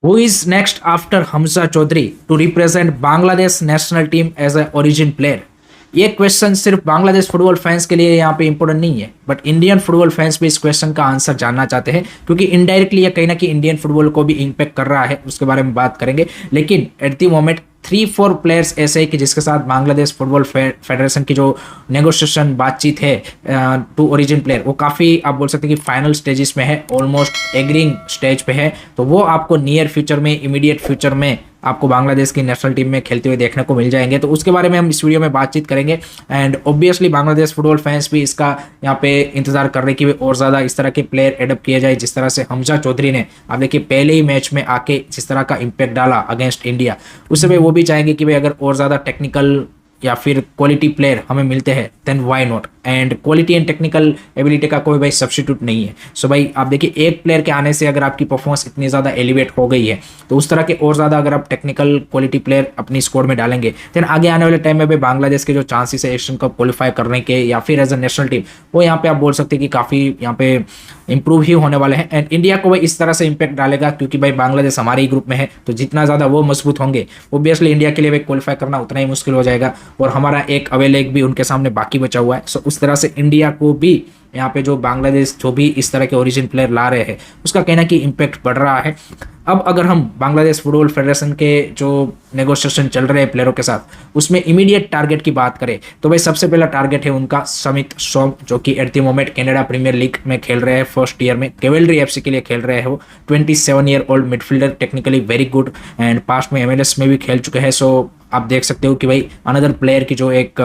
Who is next after Hamza Chaudhary to represent Bangladesh national team as a origin player? ये question सिर्फ Bangladesh football fans के लिए यहाँ पे इंपॉर्टेंट नहीं है, बट इंडियन फुटबॉल फैंस भी इस क्वेश्चन का आंसर जानना चाहते हैं, क्योंकि इनडायरेक्टली ये कहीं ना कहीं इंडियन फुटबॉल को भी इम्पैक्ट कर रहा है, उसके बारे में बात करेंगे। लेकिन एट द मोमेंट 3-4 प्लेयर्स ऐसे हैं कि जिसके साथ बांग्लादेश फुटबॉल फेडरेशन की जो नेगोशिएशन बातचीत है टू ओरिजिन प्लेयर, वो काफ़ी आप बोल सकते हैं कि फाइनल स्टेजेस में है, ऑलमोस्ट एग्रीइंग स्टेज पे है। तो वो आपको नियर फ्यूचर में, इमीडिएट फ्यूचर में आपको बांग्लादेश की नेशनल टीम में खेलते हुए देखने को मिल जाएंगे। तो उसके बारे में हम इस वीडियो में बातचीत करेंगे। And obviously Bangladesh football fans भी इसका यहाँ पे इंतजार कर रहे कि और ज़्यादा इस तरह के प्लेयर एडप्ट किए जाए, जिस तरह से हमजा चौधरी ने आप देखिए पहले ही मैच में आके जिस तरह का इम्पैक्ट डाला अगेंस्ट इंडिया, उस समय वो भी चाहेंगे कि भाई अगर और ज़्यादा टेक्निकल या फिर क्वालिटी प्लेयर हमें मिलते हैं then why not. And quality and technical ability का कोई भाई सब्स्टिट्यूट नहीं है। सो भाई आप देखिए एक प्लेयर के आने से अगर आपकी परफॉर्मेंस इतनी ज़्यादा एलिवेट हो गई है, तो उस तरह के और ज़्यादा अगर आप टेक्निकल क्वालिटी प्लेयर अपनी स्क्वाड में डालेंगे, देन आगे आने वाले टाइम में भी बांग्लादेश के जो चांसेस है एशियन कप क्वालिफाई करने के या फिर एज अ नेशनल टीम, वो यहाँ पे आप बोल सकते हैं कि काफ़ी यहाँ पे इंप्रूव ही होने वाले हैं। एंड इंडिया को भाई इस तरह से इंपैक्ट डालेगा, क्योंकि भाई बांग्लादेश हमारे ही ग्रुप में है, तो जितना ज़्यादा वो मजबूत होंगे ऑब्वियसली इंडिया के लिए भाई क्वालिफाई करना उतना ही मुश्किल हो जाएगा। और हमारा एक अवे लेग भी उनके सामने बाकी बचा हुआ है। सो उस तरह से इंडिया को भी यहाँ पे जो बांग्लादेश जो भी इस तरह के ओरिजिन प्लेयर ला रहे हैं, उसका कहना कि इम्पैक्ट बढ़ रहा है। अब अगर हम बांग्लादेश फुटबॉल फेडरेशन के जो नेगोशिएशन चल रहे हैं प्लेयरों के साथ, उसमें इमीडिएट टारगेट की बात करें तो भाई सबसे पहला टारगेट है उनका समित सोम, जो कि at the moment Canada premier league में खेल रहे हैं, फर्स्ट ईयर में कैवेलरी एफसी के लिए खेल रहे हैं। वो 27 year old midfielder, technically very good, and past में MLS में भी खेल चुके हैं। सो आप देख सकते हो कि भाई अनदर प्लेयर की जो एक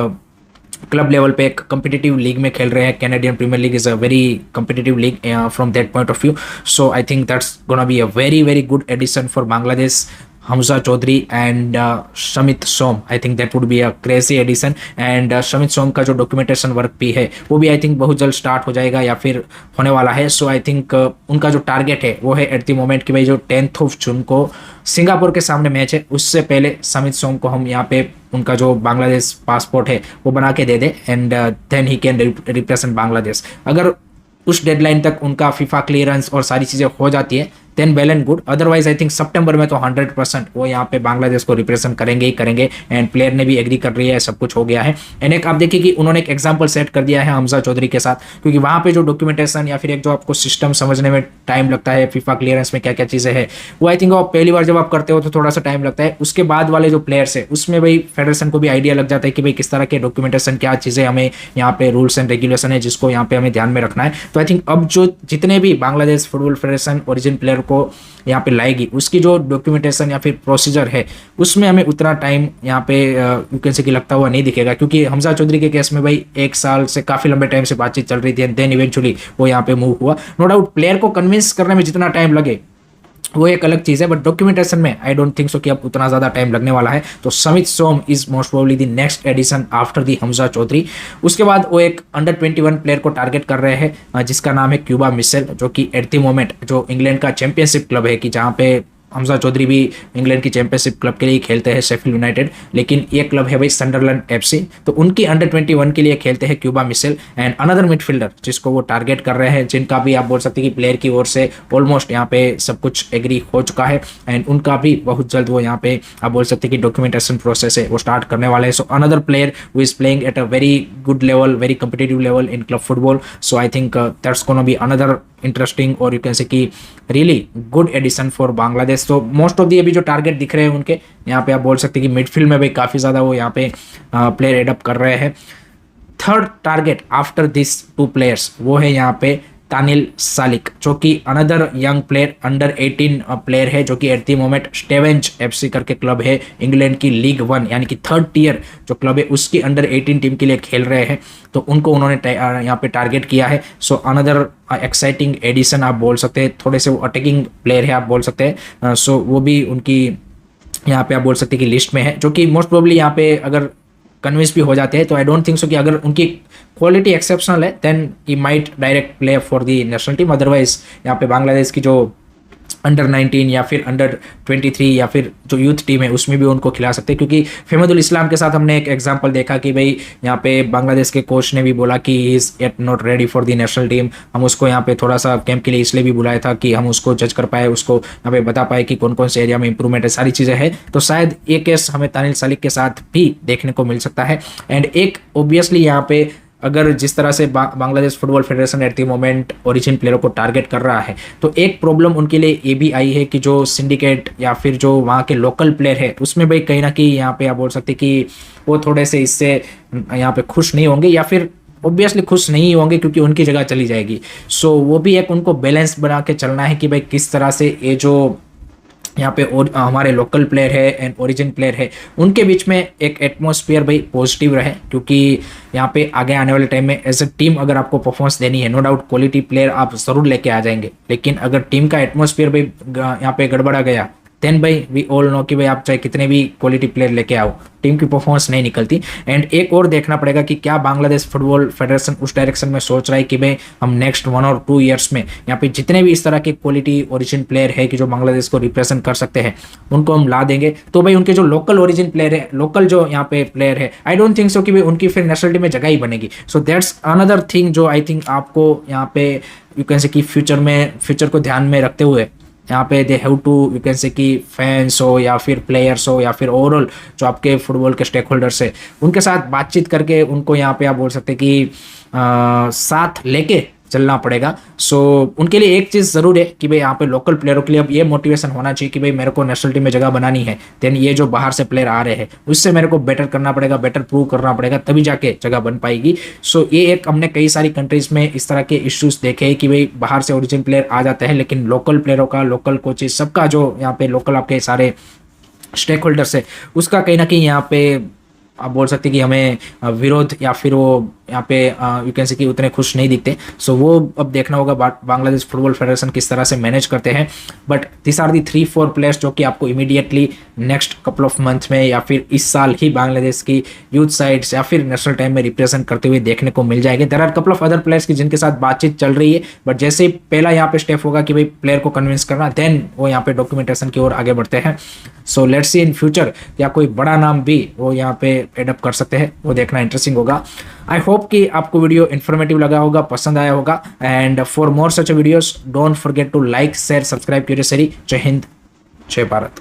क्लब लेवल पे एक कम्पिटिटिव लीग में खेल रहे हैं। Canadian premier league is a very competitive league from that point of view. So I think that's gonna be a very very good addition for Bangladesh. Hamza Chaudhary and Shamit Som, I think that would be a crazy addition। And Shamit Som का जो documentation work भी है वो भी I think बहुत जल्द start हो जाएगा या फिर होने वाला है। सो आई थिंक उनका जो टारगेट है वो है एट द मोमेंट कि भाई जो 10 जून को सिंगापुर के सामने मैच है, उससे पहले Shamit Som को हम यहाँ पे उनका जो बांग्लादेश पासपोर्ट है वो बना के दे दे, and then he can represent Bangladesh. अगर उस डेडलाइन तक उनका फीफा क्लियरेंस और सारी चीज़ें हो जाती है then well and good. Otherwise I think सितंबर में तो 100% वो यहाँ पे बांग्लादेश को रिप्रेजेंट करेंगे ही करेंगे। एंड प्लेयर ने भी एग्री कर रही है, सब कुछ हो गया है। एंड एक आप देखिए कि उन्होंने एक एग्जांपल सेट कर दिया है हमजा चौधरी के साथ, क्योंकि वहाँ पे जो डॉक्यूमेंटेशन या फिर एक जो आपको सिस्टम समझने में टाइम लगता है, फीफा क्लियरेंस में क्या क्या चीज़ें हैं, वो आई थिंक आप पहली बार जब आप करते हो तो थोड़ा सा टाइम लगता है। उसके बाद वाले जो प्लेयर्स है उसमें भाई फेडरेशन को भी आइडिया लग जाता है कि भाई किस तरह के डॉक्यूमेंटेशन, क्या चीज़ें हमें यहाँ पे रूल्स एंड रेगुलेशन है जिसको यहाँ पे हमें ध्यान में रखना है। तो आई थिंक अब जो जितने भी Bangladesh football federation origin player को यहाँ पे लाएगी, उसकी जो डॉक्यूमेंटेशन या फिर प्रोसीजर है उसमें हमें उतना टाइम यहाँ पे यू कैन से कि लगता हुआ नहीं दिखेगा। क्योंकि हमजा चौधरी के केस में भाई 1 साल से काफ़ी लंबे टाइम से बातचीत चल रही थी, देन इवेंचुअली वो यहाँ पे मूव हुआ। नो डाउट प्लेयर को कन्विंस करने में जितना टाइम लगे वो एक अलग चीज़ है, बट डॉक्यूमेंटेशन में आई डोंट थिंक सो कि अब उतना ज़्यादा टाइम लगने वाला है। तो Samit Som is most probably the next addition after the Hamza Chowdhury. उसके बाद वो एक अंडर 21 प्लेयर को टारगेट कर रहे हैं जिसका नाम है क्यूबा मिशेल, जो कि एट द मोमेंट जो इंग्लैंड का चैंपियनशिप क्लब है, कि जहाँ पे हमजा चौधरी भी इंग्लैंड की चैंपियनशिप क्लब के लिए खेलते हैं, शेफील्ड यूनाइटेड, लेकिन ये क्लब है भाई सनडरलैंड FC। तो उनकी अंडर 21 के लिए खेलते हैं Cuba Mitchell. And another midfielder जिसको वो टारगेट कर रहे हैं, जिनका भी आप बोल सकते हैं कि प्लेयर की ओर से ऑलमोस्ट यहाँ पे सब कुछ एग्री हो चुका है, एंड उनका भी बहुत जल्द वो यहाँ पे आप बोल सकते हैं कि डॉक्यूमेंटेशन प्रोसेस है वो स्टार्ट करने वाले हैं। So another player who is playing at a very good level, very competitive level in club football. So I think that's gonna be another interesting और यू कैन से कि really good addition for Bangladesh. तो most of the अभी जो target दिख रहे हैं उनके यहाँ पे आप बोल सकते हैं कि मिडफील्ड में भी काफ़ी ज़्यादा वो यहाँ पे प्लेयर एडअप कर रहे हैं। Third target after this 2 players वो है यहाँ पे तानिल सालिक, जो कि another young player under 18 player है, जो कि एट द मोमेंट स्टेवेंज FC करके क्लब है इंग्लैंड की लीग 1 यानी कि 3rd टियर जो क्लब है उसकी अंडर 18 टीम के लिए खेल रहे हैं। तो उनको उन्होंने यहाँ पे टारगेट किया है। सो अनदर एक्साइटिंग एडिशन आप बोल सकते हैं, थोड़े से वो अटैकिंग प्लेयर है आप बोल सकते हैं। सो वो भी उनकी यहाँ पे आप बोल सकते हैं कि लिस्ट में है, जो कि मोस्ट प्रोबेबली यहाँ पे अगर कन्विंस भी हो जाते हैं तो आई डोंट थिंक सो कि अगर उनकी क्वालिटी एक्सेप्शनल है then he might direct play for the national team. Otherwise यहाँ पे बांग्लादेश की जो अंडर 19 या फिर अंडर 23 या फिर जो यूथ टीम है उसमें भी उनको खिला सकते हैं, क्योंकि फेमदुल इस्लाम के साथ हमने एक एग्जांपल देखा कि भाई यहाँ पे बांग्लादेश के कोच ने भी बोला कि he is at not ready for the national team. हम उसको यहाँ पे थोड़ा सा कैंप के लिए इसलिए भी बुलाया था कि हम उसको जज कर पाए, उसको यहाँ पे बता पाए कि कौन कौन से एरिया में इंप्रूवमेंट है, सारी चीज़ें हैं। तो शायद ये केस हमें तानिल सालिक के साथ भी देखने को मिल सकता है। एंड एक ऑब्वियसली यहाँ पे अगर जिस तरह से Bangladesh football federation at the moment origin प्लेयरों को टारगेट कर रहा है, तो एक प्रॉब्लम उनके लिए ये भी आई है कि जो सिंडिकेट या फिर जो वहाँ के लोकल प्लेयर है उसमें भाई कहीं ना कहीं यहाँ पे आप बोल सकते कि वो थोड़े से इससे यहाँ पे खुश नहीं होंगे, या फिर ऑब्वियसली खुश नहीं होंगे क्योंकि उनकी जगह चली जाएगी। सो वो भी एक उनको बैलेंस बना के चलना है कि भाई किस तरह से ये जो यहाँ पे हमारे लोकल प्लेयर है एंड ओरिजिन प्लेयर है उनके बीच में एक एटमॉस्फेयर भाई पॉजिटिव रहे, क्योंकि यहाँ पे आगे आने वाले टाइम में एज ए टीम अगर आपको परफॉर्मेंस देनी है, नो डाउट क्वालिटी प्लेयर आप जरूर लेके आ जाएंगे, लेकिन अगर टीम का एटमॉस्फेयर भाई यहाँ पे गड़बड़ा गया देन भाई वी ऑल नो कि भाई आप चाहे कितने भी क्वालिटी प्लेयर लेके आओ, टीम की परफॉर्मेंस नहीं निकलती। एंड एक और देखना पड़ेगा कि क्या बांग्लादेश फुटबॉल फेडरेशन उस डायरेक्शन में सोच रहा है कि भाई हम नेक्स्ट 1 और 2 ईयर्स में यहाँ पे जितने भी इस तरह के क्वालिटी ओरिजिन प्लेयर है कि जो बांग्लादेश को रिप्रेजेंट कर सकते हैं उनको हम ला देंगे, तो भाई उनके जो लोकल ओरिजिन प्लेयर है, लोकल जो यहाँ पे प्लेयर है, आई डोंट थिंक सो कि भाई उनकी फिर नेशनल टीम में जगह ही बनेगी। सो दैट्स अनदर थिंग जो आई थिंक आपको यहाँ पे यू कैन से कि फ्यूचर को ध्यान में रखते हुए यहाँ पे they have to you can say कि फैंस हो या फिर प्लेयर्स हो या फिर ओवरऑल जो आपके फुटबॉल के स्टेक होल्डर्स है उनके साथ बातचीत करके उनको यहाँ पे आप बोल सकते कि साथ लेके चलना पड़ेगा। सो उनके लिए एक चीज़ ज़रूर है कि भाई यहाँ पे लोकल प्लेयरों के लिए अब ये मोटिवेशन होना चाहिए कि भाई मेरे को नेशनल टीम में जगह बनानी है, देन ये जो बाहर से प्लेयर आ रहे हैं उससे मेरे को बेटर करना पड़ेगा, बेटर प्रूव करना पड़ेगा, तभी जाके जगह बन पाएगी। सो ये एक हमने कई सारी कंट्रीज़ में इस तरह के इश्यूज देखे हैं कि भाई बाहर से ओरिजिन प्लेयर आ जाते हैं लेकिन लोकल प्लेयरों का, लोकल कोचेज सबका जो यहाँ पे लोकल आपके सारे स्टेक होल्डर्स है उसका कहीं ना कहीं यहाँ पे आप बोल सकते कि हमें विरोध या फिर वो यहाँ पे यू कैन से कि उतने खुश नहीं दिखते। सो वो अब देखना होगा बांग्लादेश फुटबॉल फेडरेशन किस तरह से मैनेज करते हैं। But this are the 3-4 players जो कि आपको immediately next couple of month में या फिर इस साल ही बांग्लादेश की यूथ साइड्स या फिर नेशनल टाइम में रिप्रेजेंट करते हुए देखने को मिल जाएंगे। There are couple of other players की जिनके साथ बातचीत चल रही है, बट जैसे ही पहला यहाँ पे स्टेप होगा कि भाई प्लेयर को कन्विंस करना, देन वो यहाँ पे डॉक्यूमेंटेशन की ओर आगे बढ़ते हैं। So let's see in future या कोई बड़ा नाम भी वो यहाँ पे एडअप कर सकते हैं, वो देखना इंटरेस्टिंग होगा। आई होप कि आपको वीडियो इन्फॉर्मेटिव लगा होगा, पसंद आया होगा। And for more such videos don't forget to like, share, subscribe कीजिए। जय हिंद, जय भारत।